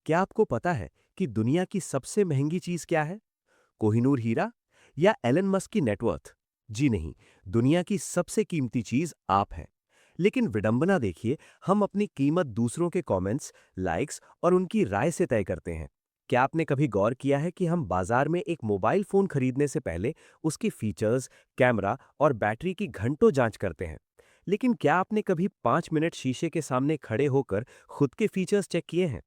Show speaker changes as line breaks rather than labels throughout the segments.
क्या आपको पता है कि दुनिया की सबसे महंगी चीज क्या है? कोहिनूर हीरा या एलन मस्क की नेटवर्थ? जी नहीं, दुनिया की सबसे कीमती चीज आप हैं। लेकिन विडंबना देखिए, हम अपनी कीमत दूसरों के कमेंट्स, लाइक्स और उनकी राय से तय करते हैं। क्या आपने कभी गौर किया है कि हम बाजार में एक मोबाइल फोन खरीदने से पहले उसकी फीचर्स, कैमरा और बैटरी की घंटों जांच करते हैं? लेकिन क्या आपने कभी 5 मिनट शीशे के सामने खड़े होकर खुद के फीचर्स चेक किए हैं?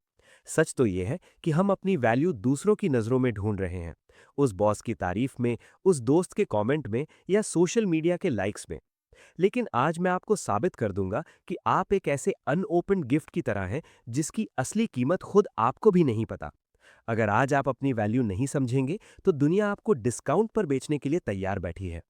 सच तो यह है कि हम अपनी वैल्यू दूसरों की नजरों में ढूंढ रहे हैं। उस बॉस की तारीफ में, उस दोस्त के कमेंट में या सोशल मीडिया के लाइक्स में। लेकिन आज मैं आपको साबित कर दूंगा कि आप एक ऐसे अनओपन्ड गिफ्ट की तरह हैं जिसकी असली कीमत खुद आपको भी नहीं पता। अगर आज आप अपनी वैल्यू नहीं समझेंगे तो दुनिया आपको डिस्काउंट पर बेचने के लिए तैयार बैठी है।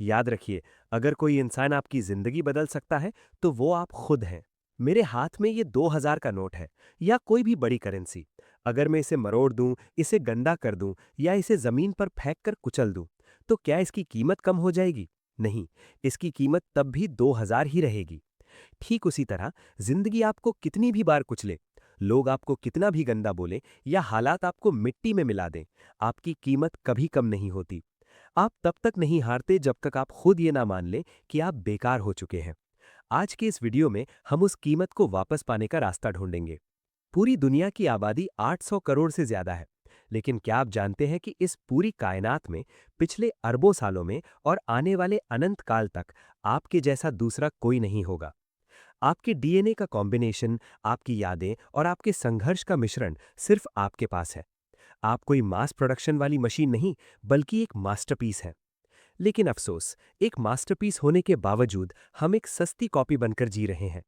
याद रखिए, अगर कोई इंसान आपकी जिंदगी बदल सकता है तो वो आप खुद हैं। मेरे हाथ में ये 2000 का नोट है या कोई भी बड़ी करेंसी। अगर मैं इसे मरोड़ दूं, इसे गंदा कर दूं या इसे जमीन पर फेंक कर कुचल दूं, तो क्या इसकी कीमत कम हो जाएगी? नहीं, इसकी कीमत तब भी 2000 ही रहेगी। ठीक उसी तरह जिंदगी आपको कितनी भी बार कुचले, लोग आपको कितना भी गंदा बोले या हालात आपको मिट्टी में मिला दें, आपकी कीमत कभी कम नहीं होती। आप तब तक नहीं हारते जब तक आप खुद ये ना मान लें कि आप बेकार हो चुके हैं। आज के इस वीडियो में हम उस कीमत को वापस पाने का रास्ता ढूंढेंगे। पूरी दुनिया की आबादी 800 करोड़ से ज्यादा है। लेकिन क्या आप जानते हैं कि इस पूरी कायनात में पिछले अरबों सालों में और आने वाले अनंत काल तक आपके जैसा दूसरा कोई नहीं होगा। आपके डीएनए का कॉम्बिनेशन, आपकी यादें और आपके संघर्ष का मिश्रण सिर्फ आपके पास है। आप कोई मास प्रोडक्शन वाली मशीन नहीं, बल्कि एक मास्टरपीस है। लेकिन अफसोस, एक मास्टरपीस होने के बावजूद हम एक सस्ती कॉपी बनकर जी रहे हैं।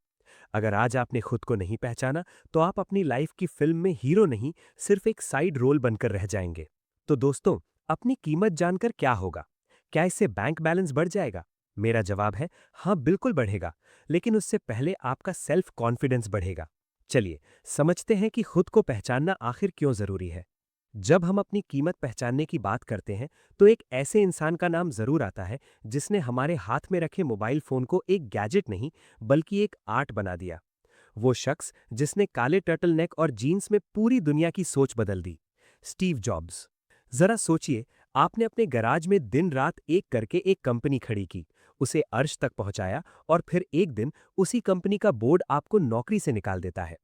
अगर आज आपने खुद को नहीं पहचाना, तो आप अपनी लाइफ की फिल्म में हीरो नहीं, सिर्फ एक साइड रोल बनकर रह जाएंगे। तो दोस्तों, अपनी कीमत जानकर क्या होगा? क्या इससे बैंक बैलेंस बढ़ जाएगा? मेरा जवाब है हाँ, बिल्कुल बढ़ेगा। लेकिन उससे पहले आपका सेल्फ कॉन्फिडेंस बढ़ेगा। चलिए समझते हैं कि खुद को पहचानना आखिर क्यों जरूरी है। जब हम अपनी कीमत पहचानने की बात करते हैं, तो एक ऐसे इंसान का नाम जरूर आता है जिसने हमारे हाथ में रखे मोबाइल फोन को एक गैजेट नहीं, बल्कि एक आर्ट बना दिया। वो शख्स जिसने काले टर्टल नेक और जीन्स में पूरी दुनिया की सोच बदल दी। Steve jobs. जरा सोचिए, आपने अपने गैराज में दिन रात एक करके एक कंपनी खड़ी की, उसे अर्श तक पहुंचाया और फिर एक दिन उसी कंपनी का बोर्ड आपको नौकरी से निकाल देता है।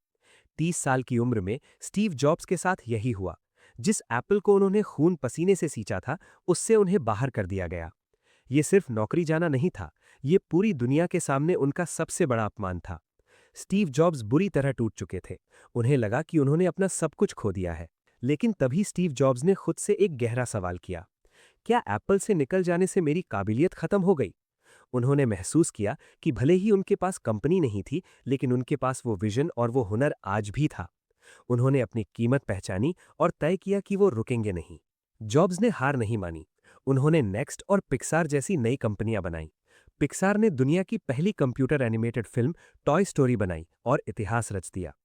30 साल की उम्र में स्टीव जॉब्स के साथ यही हुआ। जिस एप्पल को उन्होंने खून पसीने से सींचा था, उससे उन्हें बाहर कर दिया गया। ये सिर्फ नौकरी जाना नहीं था, ये पूरी दुनिया के सामने उनका सबसे बड़ा अपमान था। स्टीव जॉब्स बुरी तरह टूट चुके थे। उन्हें लगा कि उन्होंने अपना सब कुछ खो दिया है। लेकिन तभी स्टीव जॉब्स ने खुद से एक गहरा सवाल किया, क्या एप्पल से निकल जाने से मेरी काबिलियत खत्म हो गई? उन्होंने महसूस किया कि भले ही उनके पास कंपनी नहीं थी, लेकिन उनके पास वो विजन और वो हुनर आज भी था। उन्होंने अपनी कीमत पहचानी और तय किया कि वो रुकेंगे नहीं। जॉब्स ने हार नहीं मानी। उन्होंने नेक्स्ट और पिक्सार जैसी नई कंपनियां बनाई। पिक्सार ने दुनिया की पहली computer animated film toy story बनाई और इतिहास रच दिया।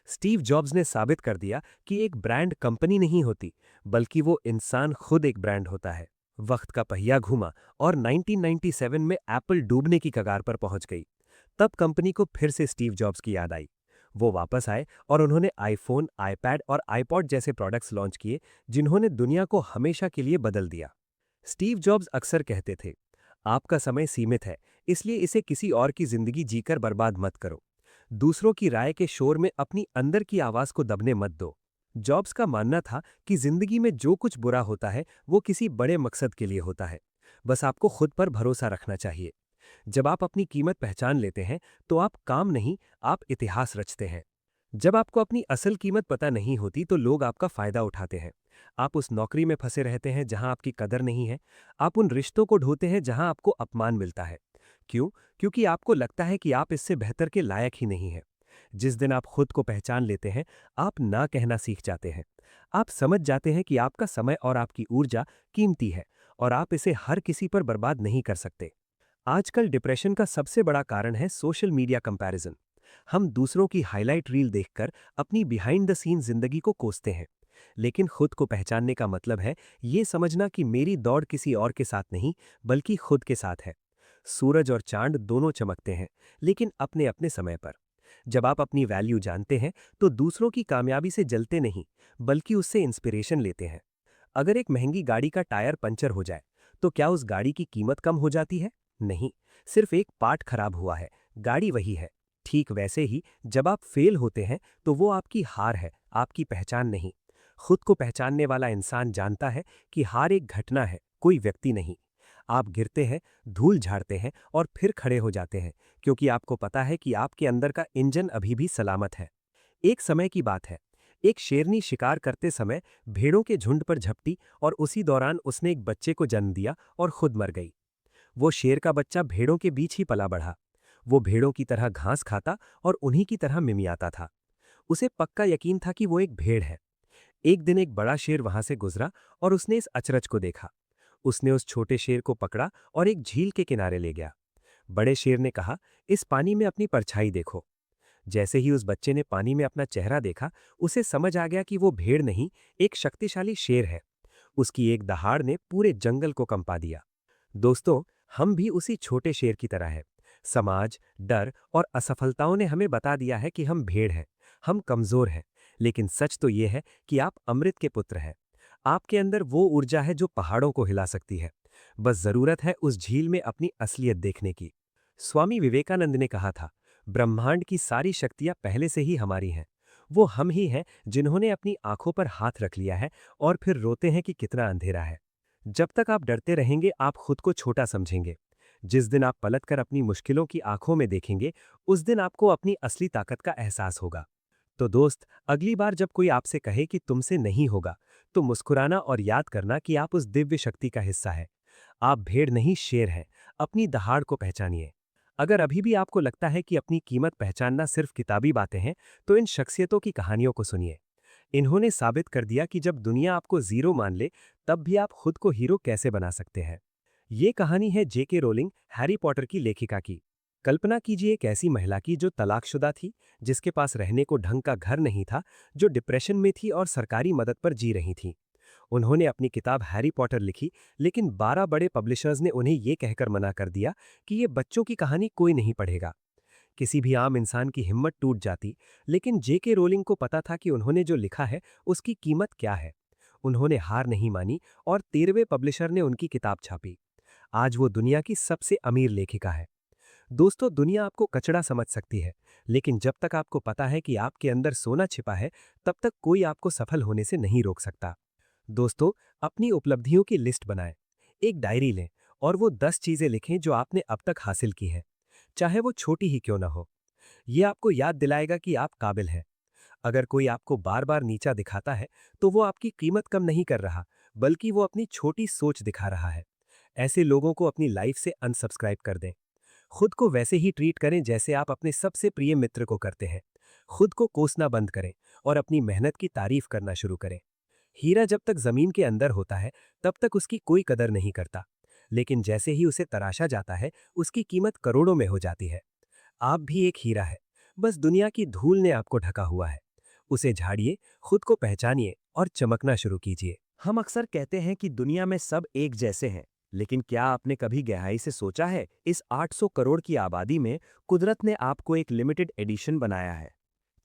स्टीव जॉब्स ने साबित कर दिया कि एक ब्रांड कंपनी नहीं होती, बल्कि वो इंसान खुद एक ब्रांड होता है। वक्त का पहिया घूमा और 1997 में एप्पल डूबने की कगार पर पहुंच गई। तब कंपनी को फिर से स्टीव जॉब्स की याद आई। वो वापस आए और उन्होंने आईफोन, आईपैड और आईपॉड जैसे प्रोडक्ट्स लॉन्च किए, जिन्होंने दुनिया को हमेशा के लिए बदल दिया। स्टीव जॉब्स अक्सर कहते थे, आपका समय सीमित है, इसलिए इसे किसी और की जिंदगी जीकर बर्बाद मत करो। दूसरों की राय के शोर में अपनी अंदर की आवाज को दबने मत दो। जॉब्स का मानना था कि जिंदगी में जो कुछ बुरा होता है, वो किसी बड़े मकसद के लिए होता है। बस आपको खुद पर भरोसा रखना चाहिए। जब आप अपनी कीमत पहचान लेते हैं, तो आप काम नहीं, आप इतिहास रचते हैं। जब आपको अपनी असल कीमत पता नहीं होती, तो लोग आपका फायदा उठाते हैं। आप उस नौकरी में फंसे रहते हैं जहां आपकी कदर नहीं है। आप उन रिश्तों को ढोते हैं जहां आपको अपमान मिलता है। क्यों? क्योंकि आपको लगता है कि आप इससे बेहतर के लायक ही नहीं हैं। जिस दिन आप खुद को पहचान लेते हैं, आप ना कहना सीख जाते हैं। आप समझ जाते हैं कि आपका समय और आपकी ऊर्जा कीमती है और आप इसे हर किसी पर बर्बाद नहीं कर सकते। आजकल डिप्रेशन का सबसे बड़ा कारण है सोशल मीडिया कंपैरिजन। हम दूसरों की हाईलाइट रील देखकर अपनी बिहाइंड द सीन जिंदगी को कोसते हैं। लेकिन खुद को पहचानने का मतलब है ये समझना कि मेरी दौड़ किसी और के साथ नहीं, बल्कि खुद के साथ है। सूरज और चांद दोनों चमकते हैं, लेकिन अपने अपने समय पर। जब आप अपनी वैल्यू जानते हैं तो दूसरों की कामयाबी से जलते नहीं, बल्कि उससे इंस्पिरेशन लेते हैं। अगर एक महंगी गाड़ी का टायर पंचर हो जाए, तो क्या उस गाड़ी की कीमत कम हो जाती है? नहीं, सिर्फ एक पार्ट खराब हुआ है, गाड़ी वही है। ठीक वैसे ही जब आप फेल होते हैं तो वो आपकी हार है, आपकी पहचान नहीं। खुद को पहचानने वाला इंसान जानता है कि हार एक घटना है, कोई व्यक्ति नहीं। आप गिरते हैं, धूल झाड़ते हैं और फिर खड़े हो जाते हैं, क्योंकि आपको पता है कि आपके अंदर का इंजन अभी भी सलामत है। एक समय की बात है, एक शेरनी शिकार करते समय भेड़ों के झुंड पर झपटी और उसी दौरान उसने एक बच्चे को जन्म दिया और खुद मर गई। वो शेर का बच्चा भेड़ों के बीच ही पला बढ़ा। वो भेड़ों की तरह घास खाता और उन्हीं की तरह मिमियाता था। उसे पक्का यकीन था कि वो एक भेड़ है। एक दिन एक बड़ा शेर वहां से गुजरा और उसने इस अचरज को देखा। उसने उस छोटे शेर को पकड़ा और एक झील के किनारे ले गया। बड़े शेर ने कहा, इस पानी में अपनी परछाई देखो। जैसे ही उस बच्चे ने पानी में अपना चेहरा देखा, उसे समझ आ गया कि वो भेड़ नहीं, एक शक्तिशाली शेर है। उसकी एक दहाड़ ने पूरे जंगल को कंपा दिया। दोस्तों, हम भी उसी छोटे शेर की तरह हैं। समाज, डर और असफलताओं ने हमें बता दिया है कि हम भेड़ हैं, हम कमजोर हैं। लेकिन सच तो यह है कि आप अमृत के पुत्र हैं। आपके अंदर वो ऊर्जा है जो पहाड़ों को हिला सकती है। बस जरूरत है उस झील में अपनी असलियत देखने की। स्वामी विवेकानंद ने कहा था, ब्रह्मांड की सारी शक्तियां पहले से ही हमारी हैं। वो हम ही हैं जिन्होंने अपनी आंखों पर हाथ रख लिया है और फिर रोते हैं कि कितना अंधेरा है। जब तक आप डरते रहेंगे, आप खुद को छोटा समझेंगे। जिस दिन आप पलटकर अपनी मुश्किलों की आंखों में देखेंगे, उस दिन आपको अपनी असली ताकत का एहसास होगा। तो दोस्त, अगली बार जब कोई आपसे कहे कि तुमसे नहीं होगा, तो मुस्कुराना और याद करना कि आप उस दिव्य शक्ति का हिस्सा है। आप भेड़ नहीं, शेर हैं। अपनी दहाड़ को पहचानिए। अगर अभी भी आपको लगता है कि अपनी कीमत पहचानना सिर्फ किताबी बातें हैं, तो इन शख्सियतों की कहानियों को सुनिए। इन्होंने साबित कर दिया कि जब दुनिया आपको जीरो मान ले, तब भी आप खुद को हीरो कैसे बना सकते हैं। ये कहानी है जेके रोलिंग, हैरी पॉटर की लेखिका की। कल्पना कीजिए एक ऐसी महिला की जो तलाकशुदा थी, जिसके पास रहने को ढंग का घर नहीं था, जो डिप्रेशन में थी और सरकारी मदद पर जी रही थी। उन्होंने अपनी किताब हैरी पॉटर लिखी, लेकिन 12 बड़े पब्लिशर्स ने उन्हें यह कहकर मना कर दिया कि ये बच्चों की कहानी कोई नहीं पढ़ेगा। किसी भी आम इंसान की हिम्मत टूट जाती, लेकिन जेके रोलिंग को पता था कि उन्होंने जो लिखा है उसकी कीमत क्या है। उन्होंने हार नहीं मानी और 13वें पब्लिशर ने उनकी किताब छापी। आज वो दुनिया की सबसे अमीर लेखिका है। दोस्तों, दुनिया आपको कचड़ा समझ सकती है, लेकिन जब तक आपको पता है कि आपके अंदर सोना छिपा है, तब तक कोई आपको सफल होने से नहीं रोक सकता। दोस्तों, अपनी उपलब्धियों की लिस्ट बनाएं। एक डायरी लें और वो 10 चीजें लिखें जो आपने अब तक हासिल की हैं, चाहे वो छोटी ही क्यों ना हो। ये आपको याद दिलाएगा कि आप काबिल हैं। अगर कोई आपको बार बार नीचा दिखाता है, तो वो आपकी कीमत कम नहीं कर रहा, बल्कि वो अपनी छोटी सोच दिखा रहा है। ऐसे लोगों को अपनी लाइफ से अनसब्सक्राइब कर दें। खुद को वैसे ही ट्रीट करें जैसे आप अपने सबसे प्रिय मित्र को करते हैं। खुद को कोसना बंद करें और अपनी मेहनत की तारीफ करना शुरू करें। हीरा जब तक जमीन के अंदर होता है, तब तक उसकी कोई कदर नहीं करता, लेकिन जैसे ही उसे तराशा जाता है, उसकी कीमत करोड़ों में हो जाती है। आप भी एक हीरा है, बस दुनिया की धूल ने आपको ढका हुआ है। उसे झाड़िए, खुद को पहचानिए और चमकना शुरू कीजिए। हम अक्सर कहते हैं कि दुनिया में सब एक जैसे हैं, लेकिन क्या आपने कभी गहराई से सोचा है, इस 800 करोड़ की आबादी में कुदरत ने आपको एक लिमिटेड एडिशन बनाया है।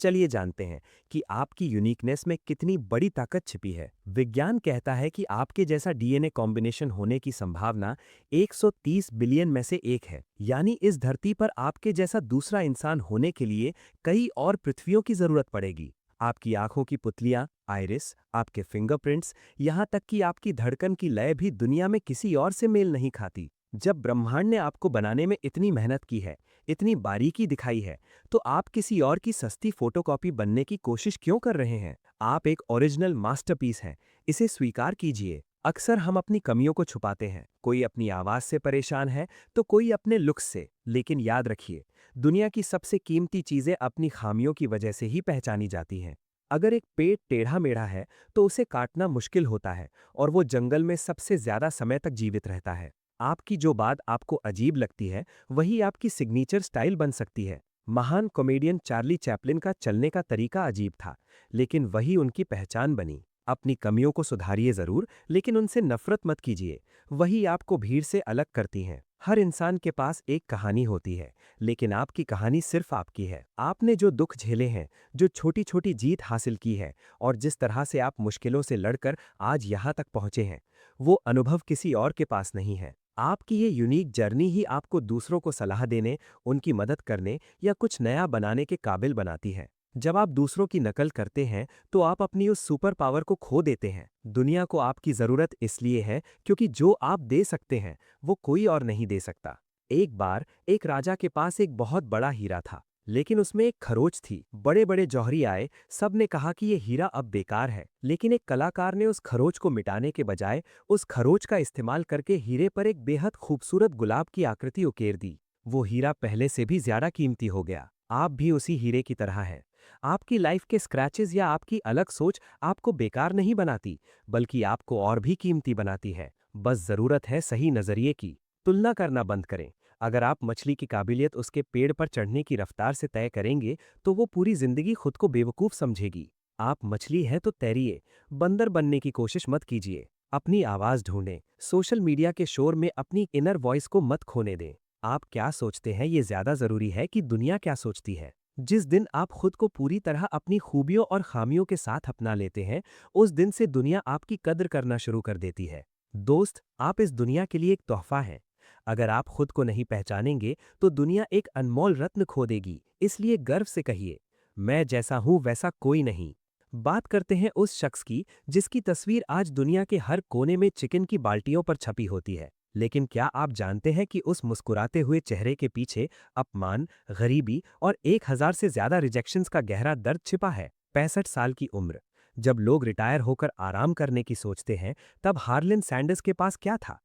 चलिए जानते हैं कि आपकी यूनिकनेस में कितनी बड़ी ताकत छिपी है। विज्ञान कहता है कि आपके जैसा डीएनए कॉम्बिनेशन होने की संभावना 130 बिलियन में से एक है। यानी इस धरती पर आपके जैसा दूसरा इंसान होने के लिए कई और पृथ्वियों की जरूरत पड़ेगी। आपकी आंखों की पुतलियां, आइरिस, आपके फिंगरप्रिंट्स, यहाँ तक कि आपकी धड़कन की लय भी दुनिया में किसी और से मेल नहीं खाती। जब ब्रह्मांड ने आपको बनाने में इतनी मेहनत की है, इतनी बारीकी दिखाई है, तो आप किसी और की सस्ती फोटोकॉपी बनने की कोशिश क्यों कर रहे हैं? आप एक ओरिजिनल मास्टरपीस हैं, इसे स्वीकार कीजिए। अक्सर हम अपनी कमियों को छुपाते हैं, कोई अपनी आवाज से परेशान है, तो कोई अपने लुक्स से। लेकिन याद रखिए, दुनिया की सबसे कीमती चीजें अपनी खामियों की वजह से ही पहचानी जाती हैं। अगर एक पेड़ टेढ़ा मेढ़ा है, तो उसे काटना मुश्किल होता है और वो जंगल में सबसे ज्यादा समय तक जीवित रहता है। आपकी जो बात आपको अजीब लगती है, वही आपकी सिग्नेचर स्टाइल बन सकती है। महान कॉमेडियन चार्ली चैपलिन का चलने का तरीका अजीब था, लेकिन वही उनकी पहचान बनी। अपनी कमियों को सुधारिए जरूर, लेकिन उनसे नफरत मत कीजिए। वही आपको भीड़ से अलग करती हैं। हर इंसान के पास एक कहानी होती है, लेकिन आपकी कहानी सिर्फ आपकी है। आपने जो दुख झेले हैं, जो छोटी छोटी जीत हासिल की है, और जिस तरह से आप मुश्किलों से लड़कर आज यहाँ तक पहुँचे हैं, वो अनुभव किसी और के पास नहीं है। आपकी ये यूनिक जर्नी ही आपको दूसरों को सलाह देने, उनकी मदद करने या कुछ नया बनाने के काबिल बनाती है। जब आप दूसरों की नकल करते हैं, तो आप अपनी उस सुपर पावर को खो देते हैं। दुनिया को आपकी जरूरत इसलिए है क्योंकि जो आप दे सकते हैं, वो कोई और नहीं दे सकता। एक बार एक राजा के पास एक बहुत बड़ा हीरा था, लेकिन उसमें एक खरोच थी। बड़े बड़े जौहरी आए, सब ने कहा कि ये हीरा अब बेकार है, लेकिन एक कलाकार ने उस खरोच को मिटाने के बजाय उस खरोच का इस्तेमाल करके हीरे पर एक बेहद खूबसूरत गुलाब की आकृति उकेर दी। वो हीरा पहले से भी ज्यादा कीमती हो गया। आप भी उसी हीरे की तरह हैं। आपकी लाइफ के स्क्रैचेस या आपकी अलग सोच आपको बेकार नहीं बनाती, बल्कि आपको और भी कीमती बनाती है। बस जरूरत है सही नजरिए की। तुलना करना बंद करें। अगर आप मछली की काबिलियत उसके पेड़ पर चढ़ने की रफ्तार से तय करेंगे, तो वो पूरी जिंदगी खुद को बेवकूफ समझेगी। आप मछली हैं तो तैरिए, बंदर बनने की कोशिश मत कीजिए। अपनी आवाज ढूंढें। सोशल मीडिया के शोर में अपनी इनर वॉइस को मत खोने दें। आप क्या सोचते हैं, ये ज्यादा जरूरी है कि दुनिया क्या सोचती है। जिस दिन आप खुद को पूरी तरह अपनी खूबियों और खामियों के साथ अपना लेते हैं, उस दिन से दुनिया आपकी कद्र करना शुरू कर देती है। दोस्त, आप इस दुनिया के लिए एक तोहफा हैं। अगर आप खुद को नहीं पहचानेंगे, तो दुनिया एक अनमोल रत्न खो देगी। इसलिए गर्व से कहिए, मैं जैसा हूं वैसा कोई नहीं। बात करते हैं उस शख्स की जिसकी तस्वीर आज दुनिया के हर कोने में चिकन की बाल्टियों पर छपी होती है। लेकिन क्या आप जानते हैं कि उस मुस्कुराते हुए चेहरे के पीछे अपमान, गरीबी और 1000 से ज्यादा रिजेक्शंस का गहरा दर्द छिपा है। 65 साल की उम्र। जब लोग रिटायर होकर आराम करने की सोचते हैं, तब हार्लन सैंडर्स के पास क्या था?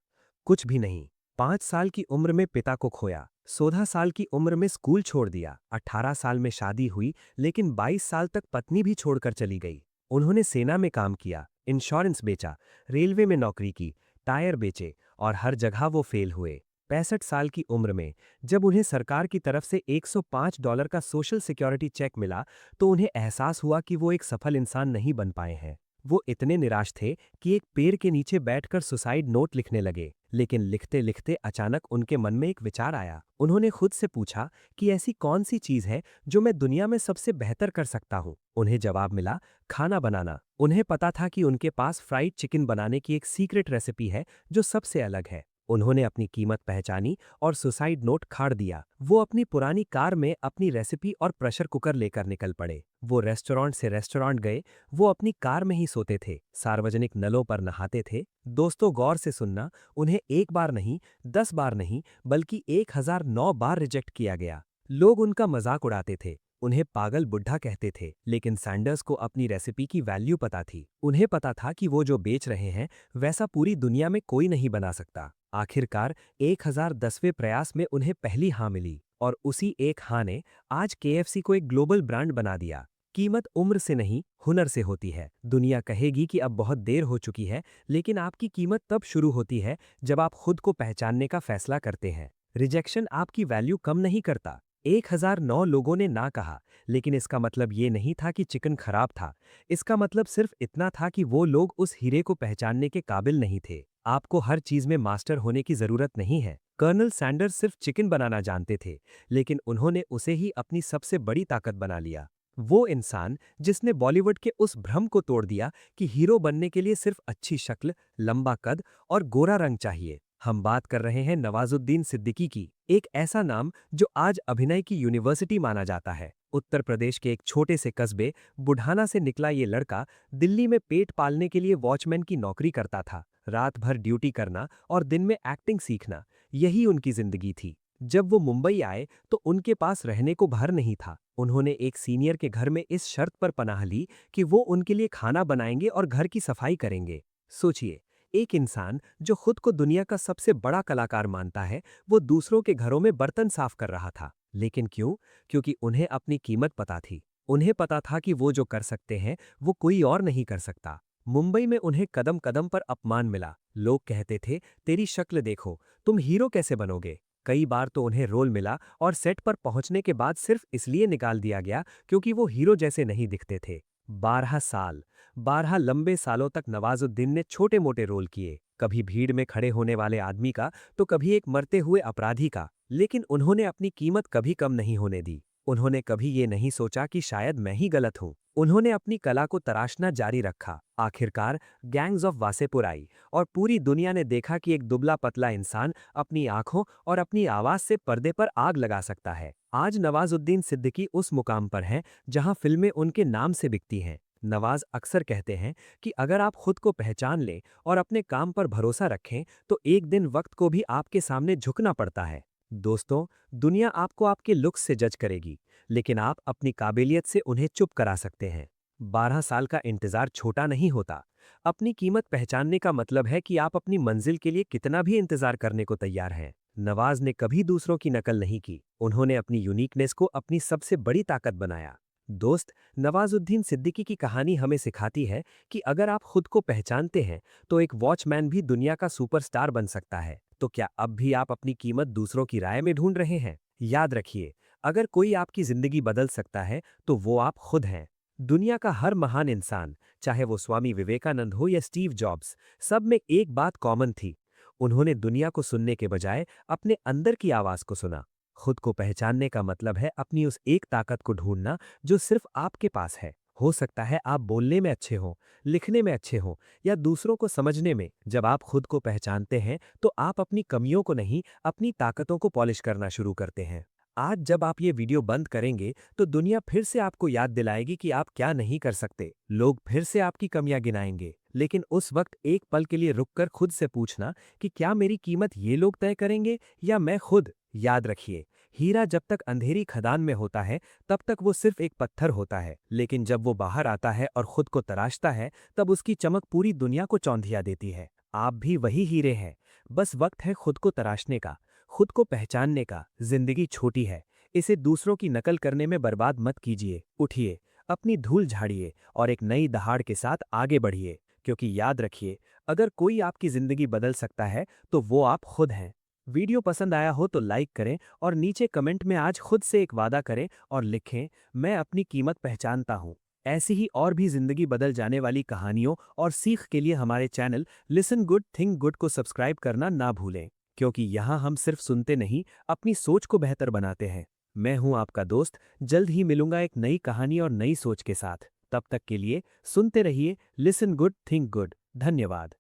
कुछ भी नहीं। 5 साल की उम्र में पिता को खोया, 16 साल की उम्र में स्कूल छोड़ दिया, 18 साल में शादी हुई, लेकिन 22 साल तक पत्नी भी छोड़कर चली गई। उन्होंने सेना में काम किया, इंश्योरेंस बेचा, रेलवे में नौकरी की, टायर बेचे, और हर जगह वो फेल हुए। 65 साल की उम्र में जब उन्हें सरकार की तरफ से $105 का सोशल सिक्योरिटी चेक मिला, तो उन्हें एहसास हुआ कि वो एक सफल इंसान नहीं बन पाए हैं। वो इतने निराश थे कि एक पेड़ के नीचे बैठकर सुसाइड नोट लिखने लगे। लेकिन लिखते लिखते अचानक उनके मन में एक विचार आया। उन्होंने खुद से पूछा कि ऐसी कौन सी चीज है जो मैं दुनिया में सबसे बेहतर कर सकता हूँ। उन्हें जवाब मिला, खाना बनाना। उन्हें पता था कि उनके पास फ्राइड चिकन बनाने की एक सीक्रेट रेसिपी है जो सबसे अलग है। उन्होंने अपनी कीमत पहचानी और सुसाइड नोट फाड़ दिया। वो अपनी पुरानी कार में अपनी रेसिपी और प्रेशर कुकर लेकर निकल पड़े। वो रेस्टोरेंट से रेस्टोरेंट गए। वो अपनी कार में ही सोते थे, सार्वजनिक नलों पर नहाते थे। दोस्तों, गौर से सुनना, उन्हें एक बार नहीं, 10 बार नहीं, बल्कि 1009 बार रिजेक्ट किया गया। लोग उनका मजाक उड़ाते थे, उन्हें पागल बुढ़ा कहते थे, लेकिन सैंडर्स को अपनी रेसिपी की वैल्यू पता थी। उन्हें पता था कि वो जो बेच रहे हैं, वैसा पूरी दुनिया में कोई नहीं बना सकता। आखिरकार 1010वें प्रयास में उन्हें पहली हाँ मिली, और उसी एक हाँ ने आज केएफसी को एक ग्लोबल ब्रांड बना दिया। कीमत उम्र से नहीं, हुनर से होती है। दुनिया कहेगी कि अब बहुत देर हो चुकी है, लेकिन आपकी कीमत तब शुरू होती है जब आप खुद को पहचानने का फैसला करते हैं। रिजेक्शन आपकी वैल्यू कम नहीं करता। 1009 लोगों ने ना कहा, लेकिन इसका मतलब ये नहीं था कि चिकन खराब था। इसका मतलब सिर्फ इतना था कि वो लोग उस हीरे को पहचानने के काबिल नहीं थे। आपको हर चीज में मास्टर होने की जरूरत नहीं है। कर्नल सैंडर्स सिर्फ चिकन बनाना जानते थे, लेकिन उन्होंने उसे ही अपनी सबसे बड़ी ताकत बना लिया। वो इंसान जिसने बॉलीवुड के उस भ्रम को तोड़ दिया कि हीरो बनने के लिए सिर्फ अच्छी शक्ल, लंबा कद और गोरा रंग चाहिए। हम बात कर रहे हैं नवाजुद्दीन सिद्दीकी की, एक ऐसा नाम जो आज अभिनय की यूनिवर्सिटी माना जाता है। उत्तर प्रदेश के एक छोटे से कस्बे बुढ़ाना से निकला ये लड़का दिल्ली में पेट पालने के लिए वॉचमैन की नौकरी करता था। रात भर ड्यूटी करना और दिन में एक्टिंग सीखना, यही उनकी जिंदगी थी। जब वो मुंबई आए, तो उनके पास रहने को घर नहीं था। उन्होंने एक सीनियर के घर में इस शर्त पर पनाह ली कि वो उनके लिए खाना बनाएंगे और घर की सफाई करेंगे। सोचिए, एक इंसान जो खुद को दुनिया का सबसे बड़ा कलाकार मानता है, वो दूसरों के घरों में बर्तन साफ कर रहा था। लेकिन क्यों? क्योंकि उन्हें अपनी कीमत पता थी। उन्हें पता था कि वो जो कर सकते हैं, वो कोई और नहीं कर सकता। मुंबई में उन्हें कदम कदम पर अपमान मिला। लोग कहते थे, तेरी शक्ल देखो, तुम हीरो कैसे बनोगे? कई बार तो उन्हें रोल मिला और सेट पर पहुंचने के बाद सिर्फ इसलिए निकाल दिया गया क्योंकि वो हीरो जैसे नहीं दिखते थे। 12 साल 12 लंबे सालों तक नवाजुद्दीन ने छोटे मोटे रोल किए, कभी भीड़ में खड़े होने वाले आदमी का तो कभी एक मरते हुए अपराधी का, लेकिन उन्होंने अपनी कीमत कभी कम नहीं होने दी। उन्होंने कभी ये नहीं सोचा कि शायद मैं ही गलत हूँ। उन्होंने अपनी कला को तराशना जारी रखा। आखिरकार गैंग्स ऑफ वासेपुर आई और पूरी दुनिया ने देखा कि एक दुबला पतला इंसान अपनी आंखों और अपनी आवाज से पर्दे पर आग लगा सकता है। आज नवाजुद्दीन सिद्दीकी उस मुकाम पर हैं जहां फिल्में उनके नाम से बिकती हैं। नवाज अक्सर कहते हैं कि अगर आप खुद को पहचान लें और अपने काम पर भरोसा रखें तो एक दिन वक्त को भी आपके सामने झुकना पड़ता है। दोस्तों, दुनिया आपको आपके लुक्स से जज करेगी, लेकिन आप अपनी काबिलियत से उन्हें चुप करा सकते हैं। 12 साल का इंतजार छोटा नहीं होता। अपनी कीमत पहचानने का मतलब है कि आप अपनी मंजिल के लिए कितना भी इंतजार करने को तैयार हैं। नवाज ने कभी दूसरों की नकल नहीं की। उन्होंने अपनी यूनिकनेस को अपनी सबसे बड़ी ताकत बनाया। दोस्त, नवाजुद्दीन सिद्दीकी की कहानी हमें सिखाती है कि अगर आप खुद को पहचानते हैं तो एक वॉचमैन भी दुनिया का सुपरस्टार बन सकता है। तो क्या अब भी आप अपनी कीमत दूसरों की राय में ढूंढ रहे हैं? याद रखिए, अगर कोई आपकी जिंदगी बदल सकता है तो वो आप खुद हैं। दुनिया का हर महान इंसान, चाहे वो स्वामी विवेकानंद हो या स्टीव जॉब्स, सब में एक बात कॉमन थी। उन्होंने दुनिया को सुनने के बजाय अपने अंदर की आवाज को सुना। खुद को पहचानने का मतलब है अपनी उस एक ताकत को ढूंढना जो सिर्फ आपके पास है। हो सकता है आप बोलने में अच्छे हों, लिखने में अच्छे हों या दूसरों को समझने में। जब आप खुद को पहचानते हैं तो आप अपनी कमियों को नहीं, अपनी ताकतों को पॉलिश करना शुरू करते हैं। आज जब आप ये वीडियो बंद करेंगे तो दुनिया फिर से आपको याद दिलाएगी कि आप क्या नहीं कर सकते। लोग फिर से आपकी कमियां गिनाएंगे, लेकिन उस वक्त एक पल के लिए रुककर खुद से पूछना कि क्या मेरी कीमत ये लोग तय करेंगे या मैं खुद। याद रखिए, हीरा जब तक अंधेरी खदान में होता है तब तक वो सिर्फ एक पत्थर होता है, लेकिन जब वो बाहर आता है और खुद को तराशता है तब उसकी चमक पूरी दुनिया को चौंधिया देती है। आप भी वही हीरे हैं, बस वक्त है खुद को तराशने का, खुद को पहचानने का। जिंदगी छोटी है, इसे दूसरों की नकल करने में बर्बाद मत कीजिए। उठिए, अपनी धूल झाड़िए और एक नई दहाड़ के साथ आगे बढ़िए, क्योंकि याद रखिए, अगर कोई आपकी जिंदगी बदल सकता है तो वो आप खुद हैं। वीडियो पसंद आया हो तो लाइक करें और नीचे कमेंट में आज खुद से एक वादा करें और लिखें, मैं अपनी कीमत पहचानता हूँ। ऐसी ही और भी जिंदगी बदल जाने वाली कहानियों और सीख के लिए हमारे channel listen good think good को सब्सक्राइब करना ना भूलें, क्योंकि यहाँ हम सिर्फ सुनते नहीं, अपनी सोच को बेहतर बनाते हैं। मैं हूँ आपका दोस्त, जल्द ही मिलूंगा एक नई कहानी और नई सोच के साथ। तब तक के लिए सुनते रहिए लिसन गुड थिंक गुड। धन्यवाद।